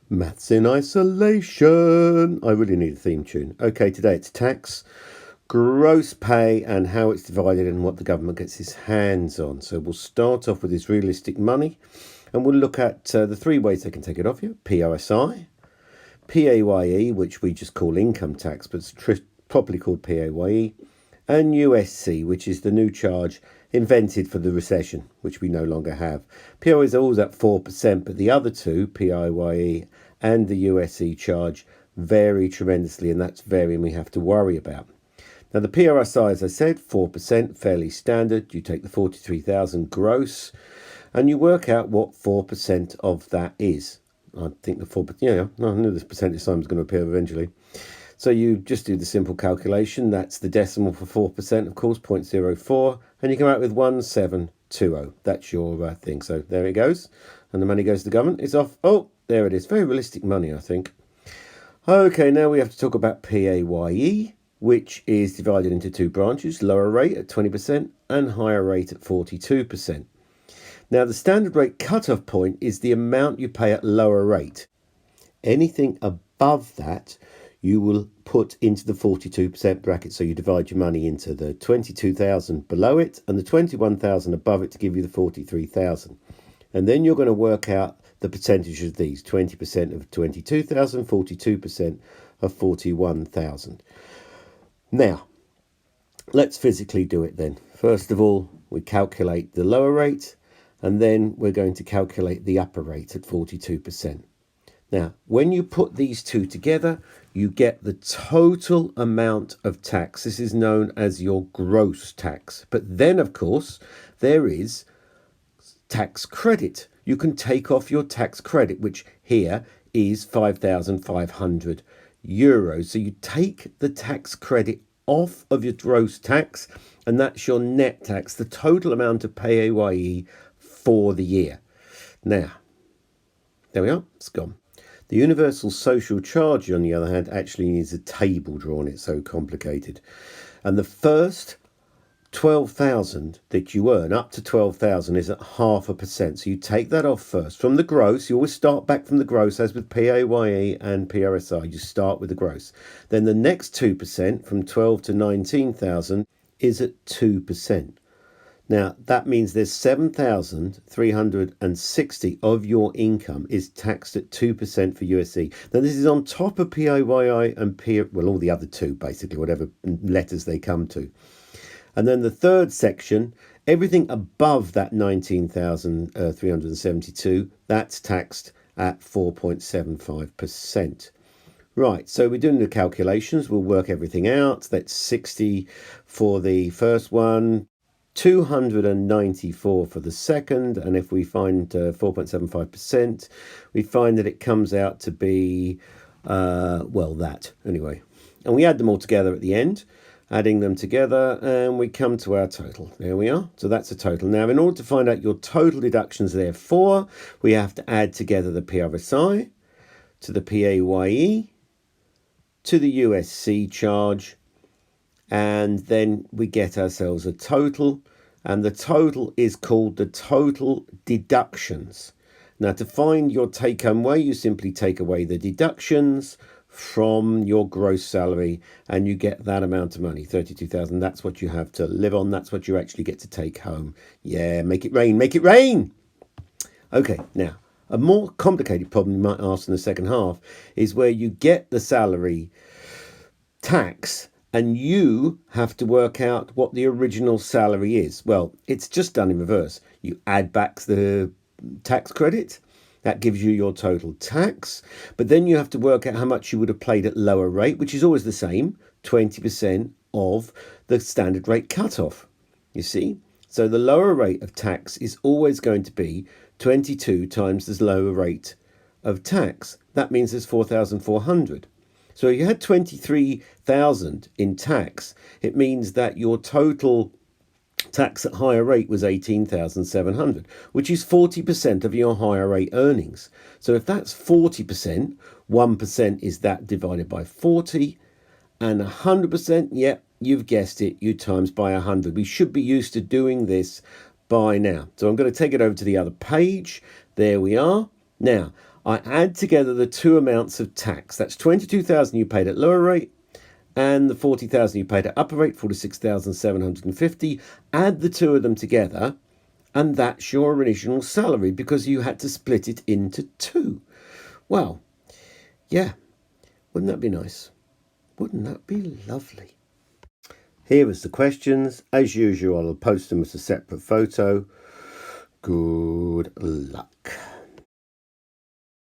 Maths in isolation. I really need a theme tune. Okay, today it's tax, gross pay, and how it's divided and what the government gets its hands on. So we'll start off with this realistic money, and we'll look at the three ways they can take it off you: PRSI, PAYE, which we just call income tax, but it's properly called PAYE, and USC, which is the new charge invented for the recession, which we no longer have. PAYE is always at 4%, but the other two, PAYE and the USC charge, vary tremendously, and that's varying we have to worry about. Now the PRSI, as I said, 4%, fairly standard. You take the 43,000 gross and you work out what 4% of that is. I think the 4%, yeah, I knew this percentage sign was going to appear eventually. So you just do the simple calculation. That's the decimal for 4%, of course, 0.04, and you come out with 1720. That's your thing. So there it goes, and the money goes to the government. It's off. Oh, there it is. Very realistic money, I think. Okay, now we have to talk about PAYE, which is divided into two branches: lower rate at 20% and higher rate at 42%. Now, the standard rate cutoff point is the amount you pay at lower rate. Anything above that, you will put into the 42% bracket. So you divide your money into the 22,000 below it and the 21,000 above it to give you the 43,000. And then you're going to work out the percentage of these: 20% of 22,000, 42% of 41,000. Now, let's physically do it then. First of all, we calculate the lower rate, and then we're going to calculate the upper rate at 42%. Now, when you put these two together, you get the total amount of tax. This is known as your gross tax. But then, of course, there is tax credit. You can take off your tax credit, which here is 5,500 euros. So you take the tax credit off of your gross tax, and that's your net tax, the total amount of PAYE for the year. Now, there we are, it's gone. The universal social charge, on the other hand, actually needs a table drawn. It's so complicated. And the first 12,000 that you earn, up to 12,000, is at 0.5%. So you take that off first. From the gross, you always start back from the gross, as with PAYE and PRSI. You start with the gross. Then the next 2%, from 12 to 19,000, is at 2%. Now, that means there's 7,360 of your income is taxed at 2% for USC. Now, this is on top of PAYI and all the other two, basically, whatever letters they come to. And then the third section, everything above that 19,372, that's taxed at 4.75%. Right, so we're doing the calculations. We'll work everything out. That's 60 for the first one, 294 for the second, and if we find 4.75%, we find that it comes out to be that anyway. And we add them all together at the end, adding them together, and we come to our total. There we are. So that's a total. Now, in order to find out your total deductions, therefore, we have to add together the PRSI to the PAYE to the USC charge, and then we get ourselves a total, and the total is called the total deductions. Now, to find your take-home wage, you simply take away the deductions from your gross salary and you get that amount of money, 32,000. That's what you have to live on. That's what you actually get to take home. Yeah, make it rain, make it rain. Okay, now, a more complicated problem you might ask in the second half is where you get the salary tax and you have to work out what the original salary is. Well, it's just done in reverse. You add back the tax credit. That gives you your total tax. But then you have to work out how much you would have paid at lower rate, which is always the same, 20% of the standard rate cutoff. You see? So the lower rate of tax is always going to be 22 times the lower rate of tax. That means there's 4,400. So if you had 23,000 in tax, it means that your total tax at higher rate was 18,700, which is 40% of your higher rate earnings. So if that's 40%, 1% is that divided by 40, and 100%, yep, you've guessed it, you times by 100. We should be used to doing this by now. So I'm going to take it over to the other page. There we are. Now, I add together the two amounts of tax. That's 22,000 you paid at lower rate and the 40,000 you paid at upper rate, 46,750. Add the two of them together, and that's your original salary because you had to split it into two. Well, yeah, wouldn't that be nice? Wouldn't that be lovely? Here is the questions. As usual, I'll post them as a separate photo. Good luck.